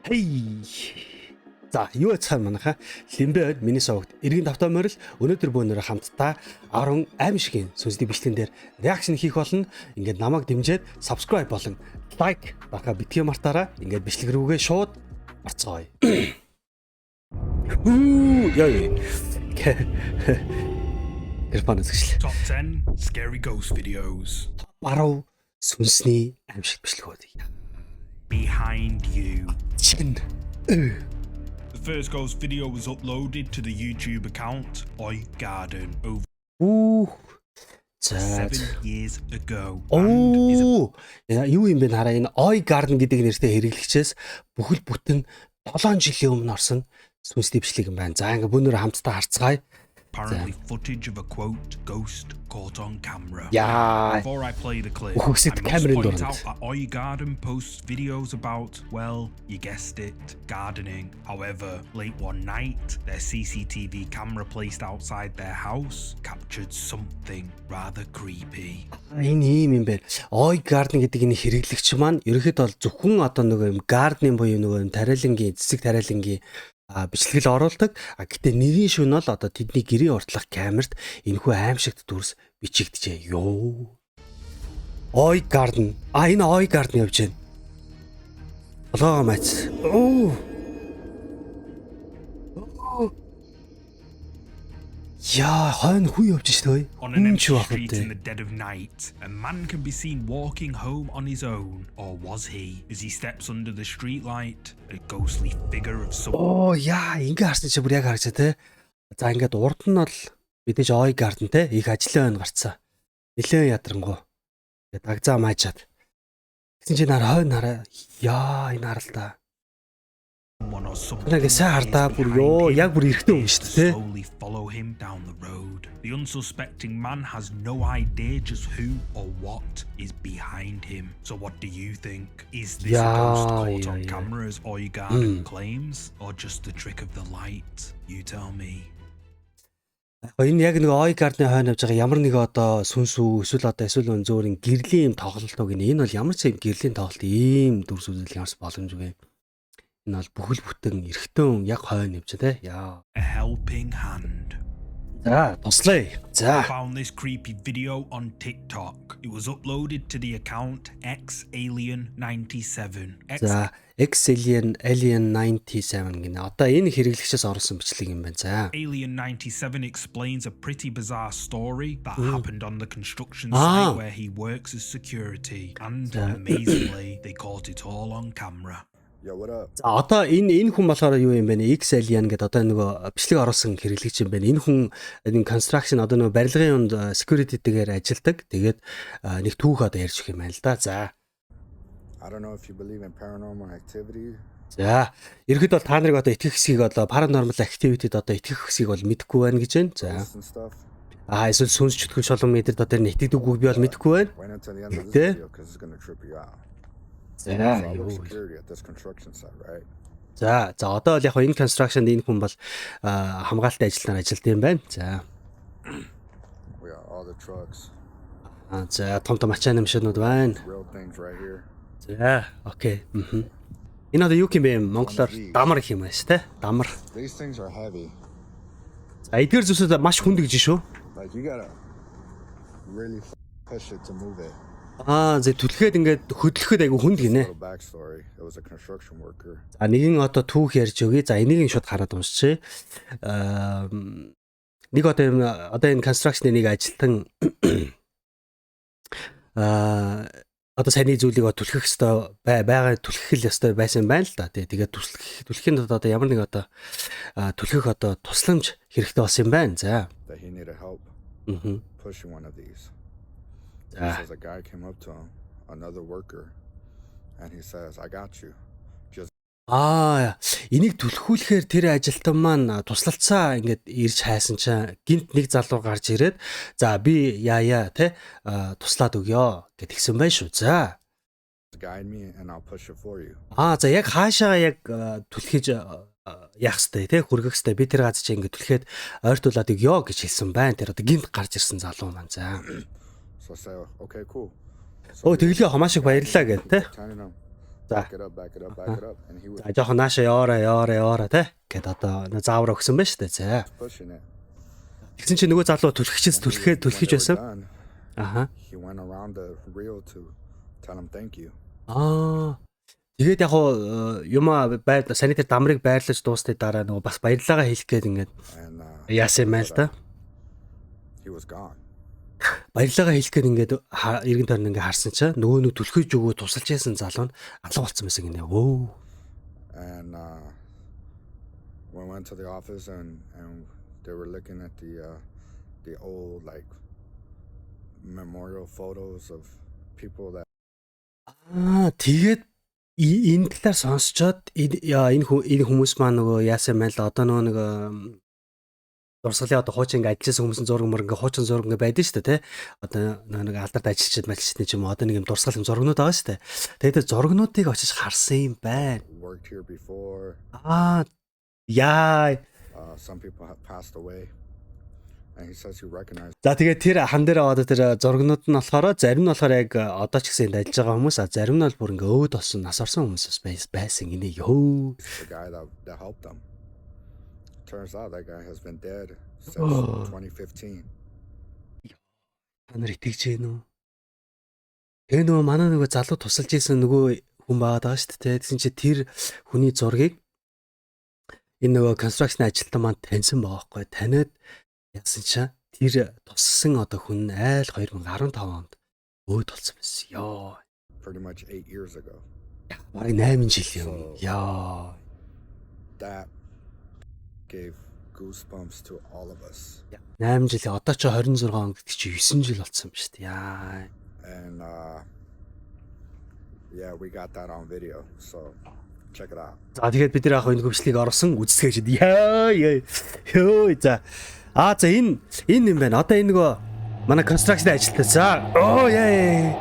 Хей. За, юу яцхан манайха Лимбэ миний согт эргэн тавтай морил өнөөдөр бөөнөрө хамтдаа 10 аимшигын сүнсний бичлэгэн дээр реакшн хийх болно. Ингээд намайг дэмжиж subscribe болон like баха битгий мартаараа ингээд бичлэг рүүгээ шууд орцгоё. Яа. Гэрпанас гэжлээ. Top 10 scary ghost videos. 10 сүнсний аимшиг бичлэгүүд. Behind you. Чин. The first ghost video was uploaded to the YouTube account Oi Garden over Ooh. 7 years ago. Оо. Юу юм бэ хараа энэ Oi Garden гэдэг нэртэй хэрэглэгчээс бүхэл бүтэн 7 жилийн өмнө орсон сүнсний бичлэг юм байна. За ингээ бүүнөр хамтдаа харцгаая. Apparently footage of a quote ghost caught on camera. Яа. Before I play the clip, I Үхэгсэд must камерын point дуранд. out that Oi Garden posts videos about, well, you guessed it, gardening. However, late one night, their CCTV camera placed outside their house captured something rather creepy. Энэ юм байна. Oi Garden гэдэг энэ хэрэглэгч маань ерөөхдөө бол зөвхөн одоо нөгөө юм garden буюу нөгөө юм тариалангийн цэцэг тариалангийн бичлэгэл оруулдаг. Гэтэ нэрийн шүн бол одоо тэдний гэрийн уртлах камерт энэхүү аимшигт дүрс бичигдэжээ. Йоо. Oi Garden. Энэ Oi Garden явж байна. Олоо мац. Оо. Яа, хойно хүү явж штэ. On an empty Чүү street in ахтай. the dead of night, a man can be seen walking home on his own, or was he? As he steps under the streetlight, a ghostly figure of some Оо яа, ингээ харсан чи бүр яг харагчаа те. За ингээд урд нь бол мэдээж Oi Garden те их ажлын өн гарцсан. Нилээн ядрангуу. Тэгээд дагзаа маажаад. Тэгсэн чи нар хойно хараа. Яа, энэ харал та. someone or something. Нэг сайн хардаа бүр ёо, яг бүр эрэхтэй юм шүү дээ. Slowly follow him down the road. The unsuspecting man has no idea just who or what is behind him. So what do you think? Is this a ghost caught on camera as Oi Garden claims, or just the trick of the light? You tell me. Энэ яг нэг Oi Garden-ы хойно явж байгаа ямар нэг одоо сүнс үү эсвэл зөөрийн гэрлийн юм тоглолт уу гинэ. Энэ бол ямар ч юм гэрлийн тоглолт ийм дүрс үзэл ямарч боломжгүй. Энэ бол бүхэл бүтэн эрэхтэн яг хойно явж байгаа те. Яа. A helping hand. За, туслая. За. Found this creepy video on TikTok. It was uploaded to the account XAlien97. За, Alien 97 гинэ. Одоо энэ хэрэглэгчээс оруулсан бичлэг юм байна. За. Alien97 explains a pretty bizarre story that happened on the construction site where he works as security. And amazingly, they caught it all on camera. Yo, what up? За, одоо энэ хүн болохоор юу юм бэ? Alien гэдэг одоо нөгөө бичлэг оруулсан хэрэглэгч юм байна. Энэ хүн энэ construction одоо нөгөө барилгын юунд security-тэйгээр ажилладаг. Тэгээд нэг түүх одоо ярьж өгөх юм байна л да. За. I don't know if you believe in paranormal activity. За, ерхэд бол та нарыг одоо итгэх хэсгийг одоо paranormal activity-д одоо итгэх хэсгийг бол мэдэхгүй байна гэж байна. За. Ghosts and stuff. Эсвэл сүнс чөтгөл шолон мэдэрд одоо итгэдэггүй би бол мэдэхгүй байна. Wait until the end of this Okay. video because it's gonna trip you out. За, So I юу. work security at this construction site, right? За одоо бол яг энэ construction-д энэ хүн бол хамгаалалтын ажилтнаар ажилладаг юм байна. За. We got all the trucks, За том ачааны машинууд байна. real things right here. За, окей. Энэ одоо юу юм бэ? Монголоор дамар гэх юм байна шүү, тэ? Дамар. These things are heavy. За, эдгээр зүйлсүүд маш хүнд гэж шүү. Like you gotta really push it to move it. За түлхээд ингээд хөдлөхөд айгу хүнд гинэ. Little backstory. It was a construction worker. За нэгэн одоо түүх ярьж өгье. За энийг шууд хараад уншчихъя. Нэг одоо энэ construction-ы нэг ажилтан одоо саяны зүйлийг түлхэх ёстой байгаа түлхэх л ёстой байсан байна л да. Тэгээд түлхэхэд одоо ямар нэг одоо түлхэх одоо тусламж хэрэгтэй болсон юм байна. За. That he needed help pushing one of these. He За. says a guy came up to him, another worker, and he says, "I got you." Just Энийг түлхүүлэхээр тэр ажилтан маань туслалцаа ингээд ирж хайсан чинь гинт нэг залуу гарч ирээд за би яая те туслаад өгье гэтгсэн байх шүү. За. guide me and I'll push it for you. За яг хаашаа яг түлхэж яах хэвтэй те хүргэх хэвтэй би тэр газар чи ингээд түлхээд ойртуулаад өгье гэж хэлсэн байна. Тэр одоо гинт гарч ирсэн залуу маань. За. So I say, "Okay, cool." Оо тэглээ хамаашиг баярлаа гэв те. Telling him, За. Back it up, back it up, back it up. And he was За жоохон нааша яваараа те. Гэт одоо заавар өгсөн байна шүү дээ. За. pushing it. Тэгсэн чинь нөгөө залуу түлхчихээс түлхэж When they were байсан. done, Аха. he went around the reel to tell him thank you. Тэгээд яг юма санитар дамрыг байрлаж дуусны дараа нөгөө бас баярлалаа хэлэх гээд ингээд And яасан юм байл та. he was gone. Баярлалаа хэлэх гээд ингээд эргэн тойрон ингээд харсан чинь нөгөө нэг түлхэж өгөө тусалж яасан залуу нь алга болсон байсан гинэ. Өө. And we went to the office and they were looking at the old like memorial photos of people that Тэгээд энэ талаар сонсчоод энэ хүмүүс маань нөгөө яасан мэл одоо нөгөө дурсгалын одоо хуучин ингээ ажилласан хүмүүсийн зураг мөр ингээ хуучин зураг ингээ байдаг шүү дээ тий. Одоо нэг алдарт ажилчид малчдны ч юм уу одоо нэг юм дурсгал юм зургнууд байгаа шүү дээ. Тэгээд зургнуудыг очиж харсан юм байна. worked here before. Яа. Some people have passed away. And he says he recognized За тэгээд тэр хан дээр одоо тэр зургнууд нь болохоор зарим нь болохоор яг одоо ч гэсэн энд ажиллаж байгаа хүмүүс зарим нь бол бүр ингээ өөд болсон нас орсон хүмүүс байсан гинэ ёо. the guy that helped them. Turns out that guy has been dead since Oh. 2015. Та нар итгэж гэнэ үү? Тэгээ нөгөө манай нөгөө залуу тусалж ийсэн нөгөө хүн байгаад байгаа шүү дээ. Тэгсэн чи тэр хүний зургийг энэ нөгөө конструкшн ажилтан маань таньсан байгаа байхгүй. Таниад яасан чи тэр туссан одоо хүн айл 2015 онд өөд болсон байсан. Ёо. Pretty much 8 years ago. Бараг 8 жил юм. Ёо. That gave goosebumps to all of us. 8 жил одоо ч 26 он гэдэг чи 9 жил болсон юм шүү дээ. Яа. And yeah, we got that on video. So check it out. За тэгээд бид нэр яг энэ хөвчлийг оруулсан үздэсгэж яа ёо за за энэ юм байна. Одоо энэ нөгөө манай констракшн ажилтаа. За яа.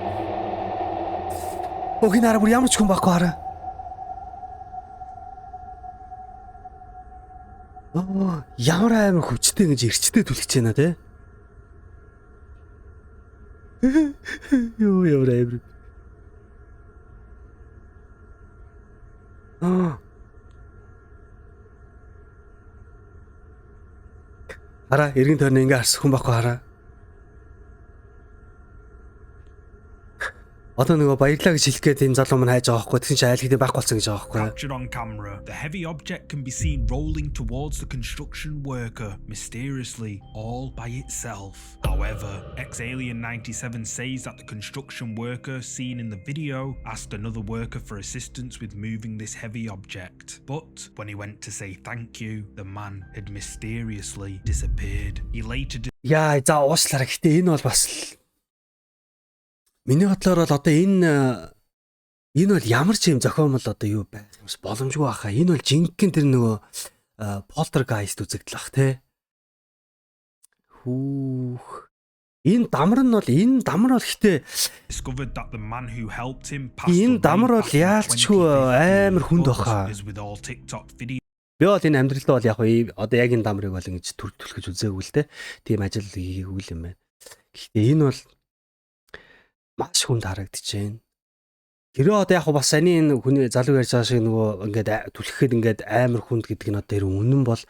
Огинараа бүр ямар ч хүн байхгүй хараа. Ямар амар хүчтэй ингэж эрчтэй түлхэж байна те. Ёо ямар амар. Хараа эргэн тойрны ингээ харсан хүн байхгүй хараа. Одоо нөгөө баярлаа гэж хэлэх гээд энэ залуу маань хайж байгаа байхгүй. Тэгсэн чинь айлгдээ байхгүй болсон гэж байгаа байхгүй. Captured on camera, the heavy object can be seen rolling towards the construction worker mysteriously, all by itself. However, ex-Alien 97 says that the construction worker seen in the video asked another worker for assistance with moving this heavy object. But when he went to say thank you, the man had mysteriously disappeared. He later Яа, за ууслаарай. Гэтэ энэ бол бас миний бодлоор бол одоо энэ бол ямар ч юм зохион бол одоо юу байх юм боломжгүй баха. Энэ бол жинхэнэ тэр нөгөө полтергайст үзэгдэл ах те. Энэ дамар бол гэтээ discovered that the man who helped him passed энэ дамар бол away яалчгүй амар хүнд баха. as with all TikTok videos. Би бол энэ амьдралдаа бол яг одоо яг энэ дамрыг бол ингэж түлхэж үзээгүй л те. Тийм ажил хийгээгүй юм байна. Гэхдээ энэ бол маш хүнд харагдчихээн. Тэрөө одоо яг бас саяны энэ хүний залуу ярьж байгаа шиг нөгөө ингээд түлхэхэд ингээд амар хүнд гэдэг нь одоо үнэн бол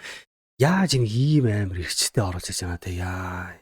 яаж энэ ийм амар эрчтэй оруулж ирж байгаа те яа.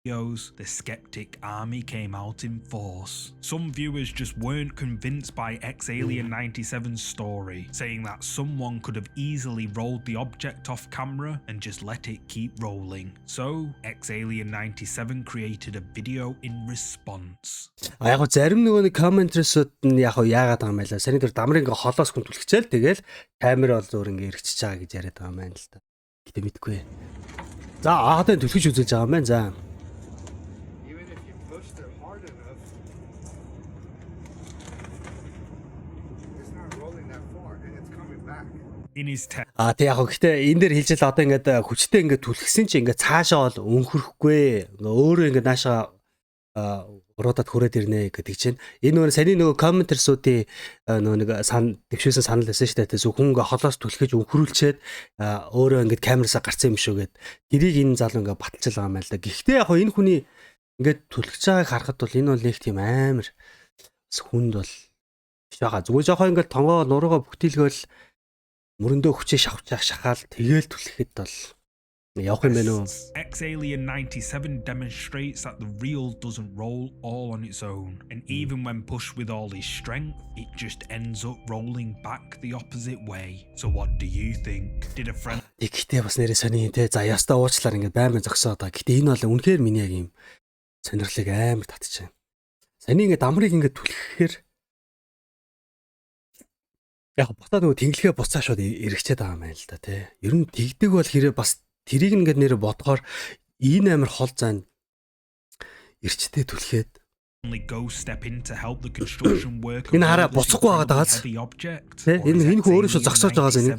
The skeptic army came out in force. Some viewers just weren't convinced by ex-Alien 97's story, saying that someone could have easily rolled the object off camera and just let it keep rolling. So, ex-Alien 97 created a video in response. Яг зарим нөгөө нэг комментэрсүүд нь яг яагаад байгаа юм байла. Сарын тэр дамрын ингээ холоос хүн түлхчихэл тэгэл камер бол зөөр ингээ эргэчихэж байгаа гэж яриад байгаа юм байна л та. Гэтэ мэдгүй. За одоо түлхэж үзүүлж байгаа юм байна. За. In his Тэг яг гэхдээ энэ дээр хэлжэл одоо ингээд хүчтэй ингээд түлхсэн чи ингээд цаашаа бол өнхөрөхгүй. Ингээ өөрөө ингээд наашаа уруудад хүрээд ирнэ гэдэг чинь. Энэ нөгөө саяны нөгөө комментэрсүүдийн нөгөө нэг дэвшүүлсэн санал байсан шүү дээ. Зөвхөн ингээ холоос түлхэж өнхрүүлчихэд өөрөө ингээд камерасаа гарсан юм шүү гэд. Тэрийг энэ залуу ингээ баталж байгаа юм байна л да. Гэхдээ яг энэ хүний ингээд түлхэж байгааг харахад бол энэ бол нэг тийм амар хүнд бол Шаага зүгээр жоохон ингээл тонгоо нуруугаа бүгтийлгөөл мөрөндөө хүчээ шахаал тэгээл түлхэхэд бол явах юм байна уу? X-Alien 97 demonstrates that the reel doesn't roll all on its own, and even when pushed with all his strength, it just ends up rolling back the opposite way. So what do you think? Did a friend Гэхдээ бас нэрээ сони те за ястаа уучлаар ингээд баймаа зогсоо одоо. Гэхдээ энэ бол үнэхээр миний яг юм сонирхлыг амар татчихсан. Сони ингээд дамрыг ингээд түлхэхээр яг ботоо нөгөө тэнглэгээ буцаа шууд эргэчээд байгаа юм байна л да те. Ер нь тэгдэг бол хэрэг бас тэрийг ингээд нэрээ бодохоор энэ амар хол зан эрчтэй түлхээд only go step in to help the construction worker? Энэ хараа буцахгүй байгаа дагаас. Тэ энэ хүн өөрөө шүү зогсоож байгаа зэний.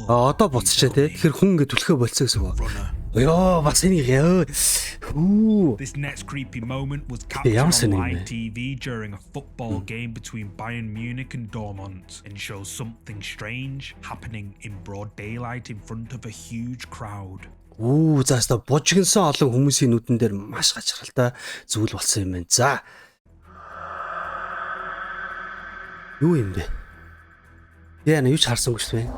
Одоо буцчихэ те. Тэгэхээр хүн ингээд түлхээ болцсон гэсэн үг. Ёо бас энийг яа. This next creepy moment was captured on live TV during a football game between Bayern Munich and Dortmund, and shows something strange happening in broad daylight in front of a huge crowd. Зааста бужигнсан олон хүмүүсийн нүдэн дээр маш гачралтай зүйл болсон юм байна. За. Юу юм бэ? Яна юу ч харсангүй шүү дээ.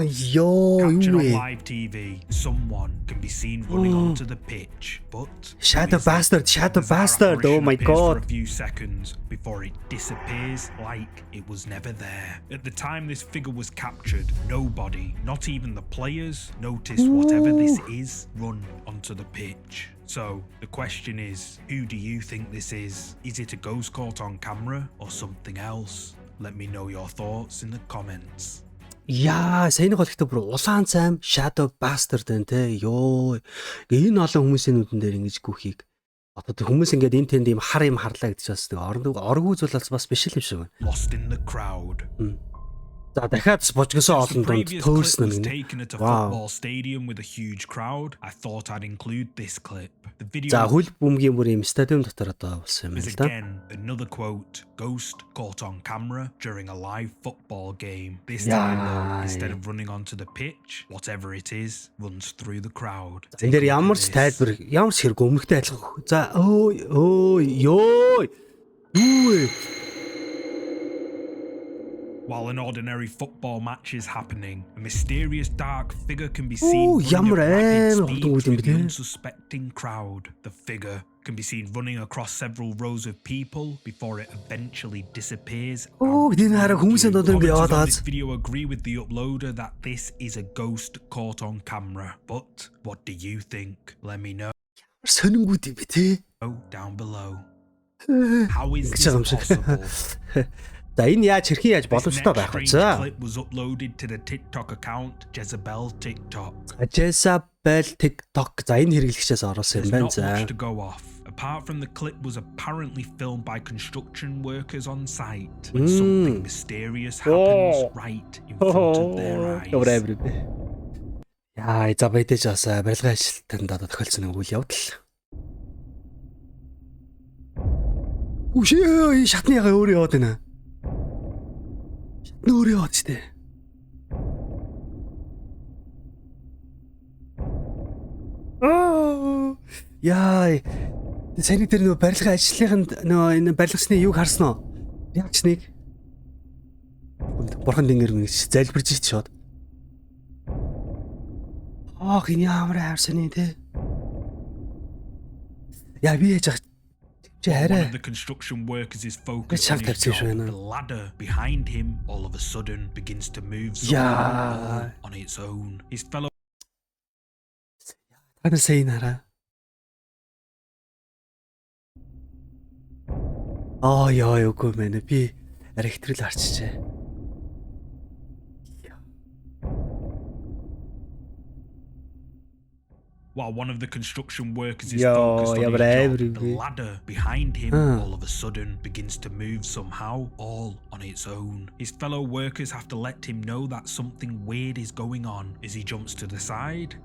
Captured on live TV, someone can be seen running onto the pitch, but Shadow Bastard, oh my god. For a few seconds before it disappears like it was never there. At the time this figure was captured, nobody, not even the players, noticed whatever this is run onto the pitch. So the question is, who do you think this is? Is it a ghost caught on camera or something else? Let me know your thoughts in the comments. Яа, саяны гол ихтэй бүр улаан цайм Shadow Bastard байна те. Ёо. Энэ олон хүмүүсийн нүдэн дээр ингэж гүхийг. Одоо хүмүүс ингээд энэ тэнд ийм хар юм харлаа гэж бас оргуу зүйл бас биш юм шиг байна. Lost in the crowd. За дахиад бужигнсан олон донд төөрсөн was нэг. taken at a football stadium with a huge crowd. I thought I'd include this clip. The video За хөл бөмбөгийн бүр ийм стадиум дотор одоо болсон юм is байна л да. again another quote, ghost caught on camera during a live football game. This time though, instead of running onto the pitch, whatever it is runs through the crowd. Энд дээр ямар ч тайлбар, ямар ч хэрэг өмнөхтэй адилхан. За ёо. While an ordinary football match is happening, a mysterious dark figure can be seen running ямар at rapid амар speed хурдан through үйл the юм бэ? unsuspecting crowd. The figure can be seen running across several rows of people before it eventually disappears. Энэ хараа хүмүүсийн донд ингэ яваад Commenters on байгаа. this video agree with the uploader that this is a ghost caught on camera. But what do you think? Let me know Сонингууд юм бэ те. down below. How is this possible? За энэ яаж хэрхэн яаж боломжтой байх вэ? За. Clip was uploaded to the TikTok account Jezebel TikTok. Jezebel TikTok. За энэ хэрэглэгчээс оруулсан There's юм байна. not За. much to go off. Apart from the clip was apparently filmed by construction workers on site when something mysterious happens right in front of their eyes. Яа, за баядаж бас барилгын ажилтнанд одоо тохиолдсон нэг үйл явдал. Үшээ шатны яга өөрөө яваад байна. Шатны өөрөө яваад штэ. Яа. Сэний тэр нөгөө барилгын ажлынханд нөгөө энэ барилгачны юг харсан уу? Реакцныг. Бурхан дингэр мэгч залбирж ич шууд. Энэ ямар хайрсаны те. Яа би яж One of the construction workers is focused on his job. The ladder behind him all of a sudden begins to move on its own. His fellow Ana sayınara. Яа үгүй мэнэ би электрил арчижээ. While one of the construction workers is focused on his job, the ladder behind him all of a sudden begins to move somehow, all on its own. His fellow workers have to let him know that something weird is going on as he jumps to the side.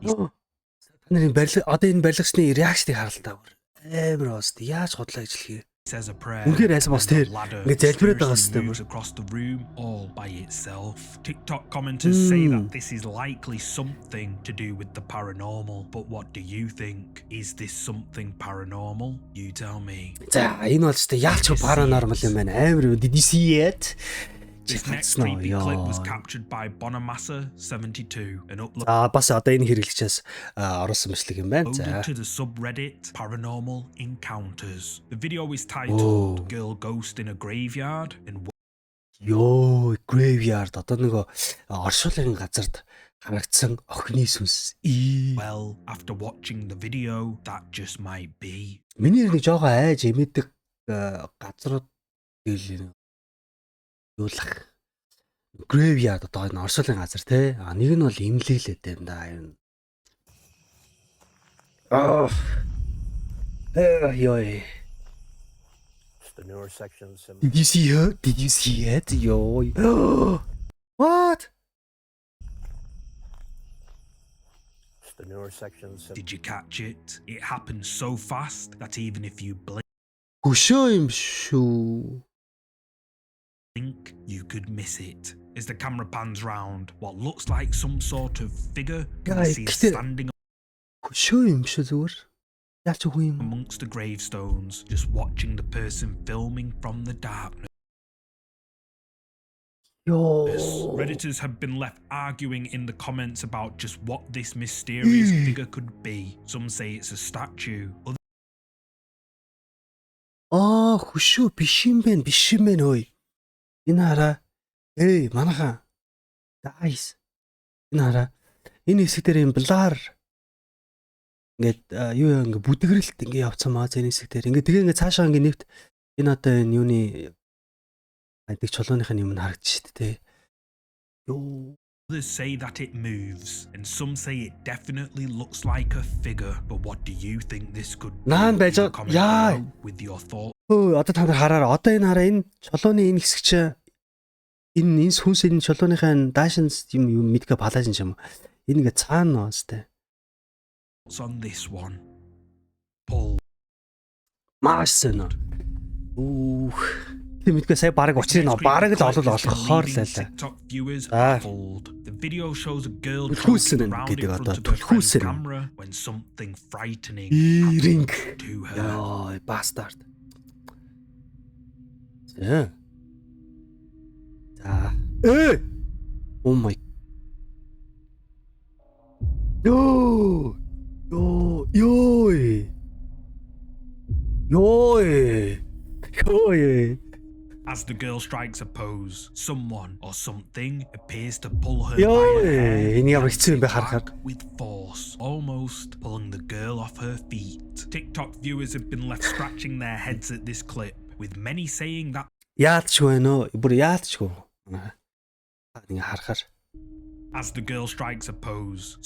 Одоо энэ барилгачны реакцийг харалтаа бүр амар ост яаж худлаа гэж хэлхий. says a prayer. Үнэхээр айсан бас and the тэр ladder ингээд залбираад байгаа mysteriously хэвээр. moves across the room all by itself. TikTok commenters say that this is likely something to do with the paranormal. But what do you think? Is this something paranormal? You tell me. За энэ бол ч яалч паранормал юм байна. Амар did you see it? This next creepy clip was captured by Bonamassa72 and uploaded Бас одоо энэ хэрэглэгчээс оруулсан мэтлэг юм байна. За. to the subreddit Paranormal Encounters. The video is titled Girl Ghost in a Graveyard and Ёо, graveyard одоо нөгөө оршуулгын газарт харагдсан охины сүнс. well, after watching the video, that just might be. Миний нэг жоохон айж эмээдэг газрууд гээл юулах. Graveyard одоо энэ оршуулгын газар те. Нэг нь бол имлэлээд байна да юм. Ёо. The newer sections. Did you see her? Did you see it? Yo. What? The newer sections. Did you catch it? It happened so fast that even if you Хөшөө юм шүү. blink, you could miss it. As the camera pans round, what looks like some sort of figure can be Guy, seen get it. standing Хөшөө юм шүү зүгээр. Яалч үгүй юм. amongst the gravestones, just watching the person filming from the darkness. Ёо. Redditors have been left arguing in the comments about just what this mysterious figure could be. Some say it's a statue, others Хөшөө биш юм бэ хөөе. Энэ хараа. Манайхаа. Guys. Энэ хараа. Энэ хэсэг дээр юм блар. Ингээд юу ингээ бүдгэрэлт ингээ явцсан маа зэн хэсэг дээр. Тэгээ ингээ цаашаа ингээ нэвт энэ одоо энэ юуны айдаг чулууных нь юм харагдчих шүү дээ. Ёо. say that it moves, and some say it definitely looks like a figure. But what do you think this could be? Наан байж Leave a comment яа. below with your thoughts. Одоо та нар хараараа. Одоо энэ хараа энэ чулууны энэ хэсэг чи энэ сүнс энэ чулууныхаа даашин юм мэдгээ палажин юм. Энэ ингээ цаана ноостэй. On this one, Paul. Маш сонир. Тийм мэдгээ сая бараг учрыг нөө бараг л олохоор л байлаа. TikTok viewers Ah. baffled. The video shows a girl Түлхүүсэн joking around гэдэг in одоо front of her friend's түлхүүсэн. camera when something frightening Иринг. happened to her. Яа, бастард. За. Oh my. Ёо. As the girl strikes a pose, someone or something appears to pull her by her hair Энэ ямар and хэцүү юм бэ back харахаар. with force, almost pulling the girl off her feet. TikTok viewers have been left scratching their heads at this clip, with many saying that Яалтчгүй байна уу? Бүр яалтчгүй. Ингээ харахаар. as the girl strikes a pose,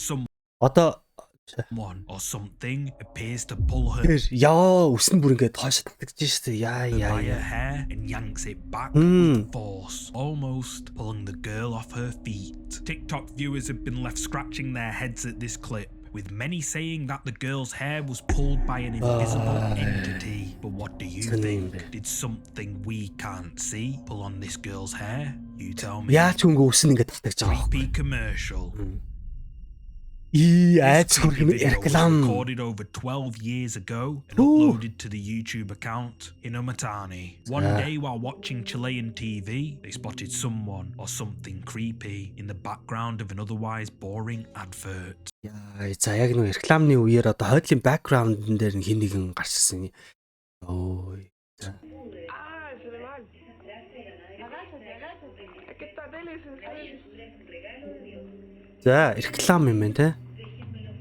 Одоо someone or something appears to pull her тэр яа өснө бүр ингээ тоош татагдаж штэ. by her hair and yanks it back Hmm. with force, almost pulling the girl off her feet. TikTok viewers have been left scratching their heads at this clip, with many saying that the girl's hair was pulled by an invisible entity. But what do you think? Did something we can't see pull on this girl's hair? You tell me. Яач хөнгө өснө ингээ татагдаж байгаа. Creepy commercial. Айц This хүрх юм creepy video was реклам. recorded over 12 years ago and Ooh. uploaded to the YouTube account Hinomatani. One day while watching Chilean TV, they spotted someone or something creepy in the background of an otherwise boring advert. Яа, за яг нэг рекламны үеэр одоо хойдлын бэкграундн дээр хин нэгэн гарчсан. Ой. Ah, se ve mal. Agáchate, agáchate. Es que esta tele se За, реклам юм байна те.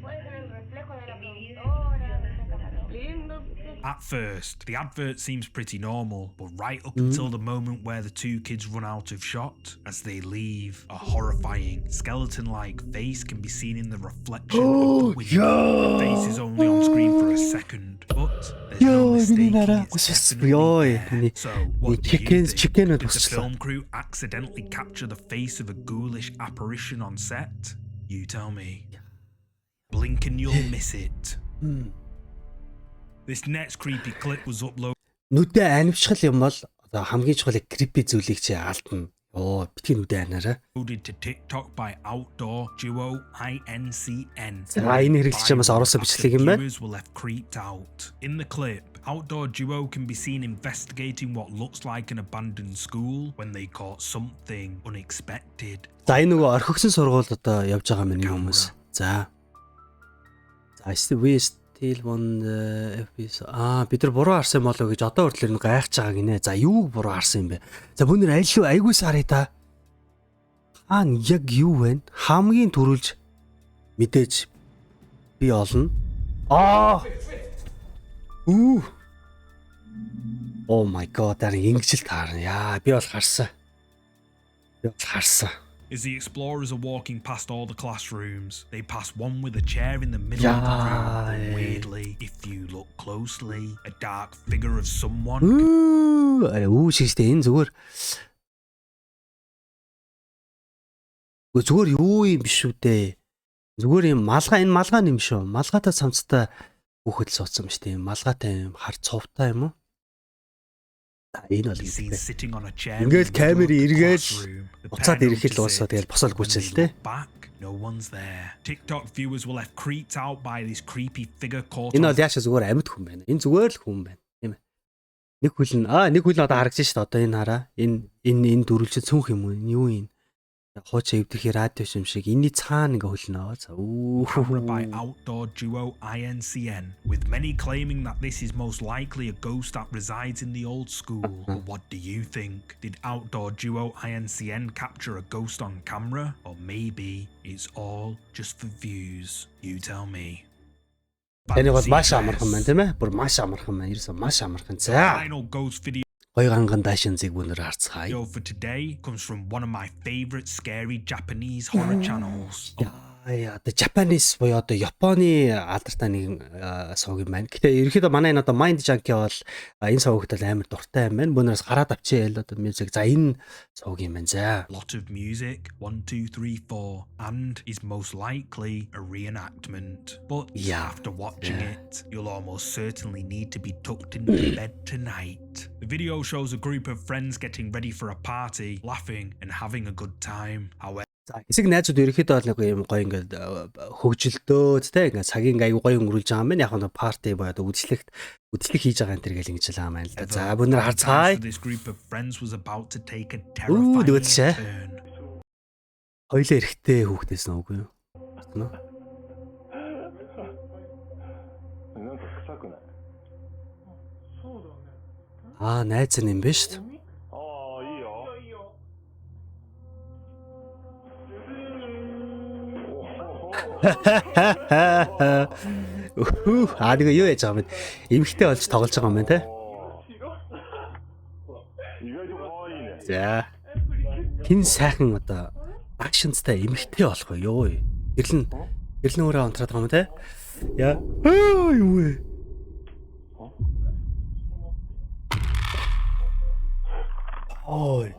puede ser el reflejo de la productora, de esa cámara. Lindo. At first, the advert seems pretty normal, but right up until the moment where the two kids run out of shot, as they leave, a horrifying skeleton-like face can be seen in the reflection of the window. The face is only on screen for a second, but there's no mistaking it's definitely there. So, what do you think? Did the film crew accidentally capture the face of a ghoulish apparition on set? You tell me. Blink and you'll miss it. This next creepy clip was uploaded нүдэ анимшгал юм бол одоо хамгийн чухал creepy зүйлийг чи алдна. Оо битгий нүдэ анаараа. Uploaded to TikTok by Outdoor Duo INCN. Энэ хэрэглэгч юмас оруулсан бичлэг юм байна. Viewers were left creeped out. In the clip, Outdoor Duo can be seen investigating what looks like an abandoned school when they caught something unexpected. За энэ нөгөө орхигсон сургууль одоо явж байгаа миний хүмүүс. За. We still won episode. Бид нар буруу харсан болоо гэж одоо хүртэл гайхаж байгаа гинэ. За юуг буруу харсан юм бэ? За бүнэр айлгүй айгүй сарыг та. Хаана яг юу вэ? Хамгийн түрүүлж мэдээж би олно. Oh my god, дараа ингэж л таарна. Яа, би бол харсан. As the explorers are walking past all the classrooms, they pass one with a chair in the middle of the room. But weirdly, if you look closely, a dark figure of someone. Шигтэй энэ зүгээр юу юм биш үү дээ. Зүгээр юм малгай энэ малгай юм шүү. Малгайтай цамцтай бүхэл суудсан биш тийм. Малгайтай юм хар цовтай юм уу? Энэ бол ингээл камер эргээл буцаад ирэхэд л уусаа тэгэл босол гүйцэлтэй. No one's there. TikTok viewers were left creeped out by this creepy figure caught. Энэ бол яаша зүгээр амьд хүн байна. Энэ зүгээр л хүн байна. Тийм ээ. Нэг хүл одоо харагдаж шүү дээ. Одоо энэ хараа. Энэ дөрвөлжид цүнх юм уу? Юу юм? Хууч эвдэрхий радио юм шиг энэний цаана ингээ хөлнөө. За Camera by Outdoor Duo INCN, with many claiming that this is most likely a ghost that resides in the old school. But what do you think? Did Outdoor Duo INCN capture a ghost on camera? Or maybe it's all just for views? You tell me. Энэ бол маш амархан байна тийм ээ? Бүр маш амархан байна. Ерөөсөө маш амархан. За. Final ghost video Гой ганган даашин зэг бүнээр харцгаая. for today comes from one of my favorite scary Japanese horror channels. Яа, одоо Japanese буюу одоо Японы алдартай нэг сувг юм байна. Гэтэ ерөөхдөө манай энэ одоо Mind Junkie бол энэ сувгт бол амар дуртай юм байна. Бүүнээс гараад авчээ л одоо music. За энэ сувг юм байна. За. Lot of music, 1, 2, 3, 4, and is most likely a reenactment. But after watching it, you'll almost certainly need to be tucked into bed tonight. The video shows a group of friends getting ready for a party, laughing and having a good time. However, За хэсэг найзууд ерөөхдөө бол нэг юм гоё ингээд хөгжилдөө тэ ингээд цагийн аягүй гоё өнгөрүүлж байгаа юм байна. Яг нь парти боёо одоо үдшилэг хийж байгаа энэ төр гэл ингэж л байгаа юм байна л да. За бүнэр харцгаая. this group of friends was about to take a terrifying turn. Хоёлаа эрэхтэй хүүхдээс нь үгүй юу? Батна. Найз нь юм байна шүү дээ. Нэг юу яаж байгаа юм бэ? Эмхтэй болж тоглож байгаа юм байна те. За. Хин сайхан одоо акшнцтай эмхтэй болох вэ юу? Гэрлэн өөрөө онтраад байгаа юм те. Яа. Юу вэ? Ой.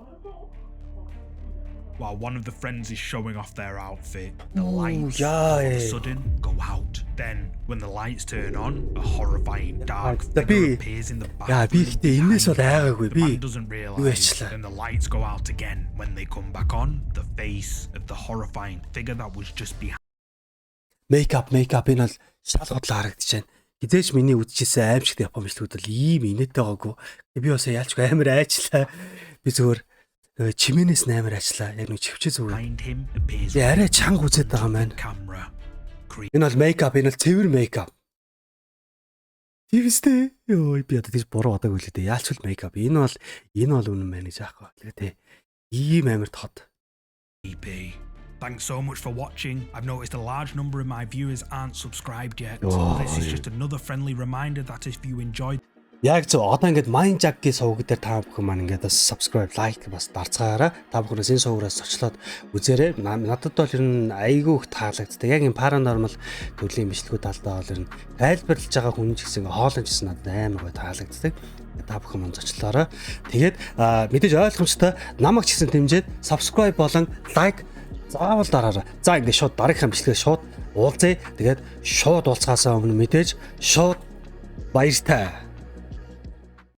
While one of the friends is showing off their outfit, the lights all of a sudden go out. Then, when the lights turn on, a horrifying dark figure appears in the bathroom. The man doesn't realize. Then the lights go out again. When they come back on, the face of the horrifying figure that was just behind. Makeup энэ бол шалгуудлаа харагдаж байна. Хизээч миний үдчихсэн аимшигт Япон бичлэгүүд бол ийм инээдтэй байгаагүй. Би бас яалчгүй амар айчлаа. Би зүгээр чимэнээс амар ажиллаа. Яг нэг чивчээ зүгээр. Арай чанга үзээд байгаа маань. Энэ бол мейкап, энэ бол цэвэр мейкап. Тиймстэй. Йоо, би одоо тийж буруу удааг үлээ дээ. Яалчгүй мейкап. Энэ бол үнэн мэн гэж аахгүй. Тэгээ тэ. Ийм амар тод. Thanks so much for watching. I've noticed a large number of my viewers aren't subscribed yet. This is just another friendly reminder that if you enjoyed Яг зөв одоо ингээд Mind Junkie сувг дээр та бүхэн маань ингээд бас subscribe, like бас дарцгаараа та бүхнээс энэ сувгаас очлоод үзээрэй. Надад бол ер нь айгүй их таалагддаг. Яг энэ paranormal төрлийн бичлэгүүд талдаа бол ер нь тайлбарлаж байгаа хүн ч гэсэн хоолойч гэсэн надад амар гоё таалагддаг. Та бүхэн маань зочлоорой. Тэгээд мэдээж ойлгомжтой намайг ч гэсэн дэмжиж subscribe болон like заавал дараарай. За ингээд шууд дараагийнхаа бичлэгээ шууд уулзъя. Тэгээд шууд уулзгаасаа өмнө мэдээж шууд баяртай.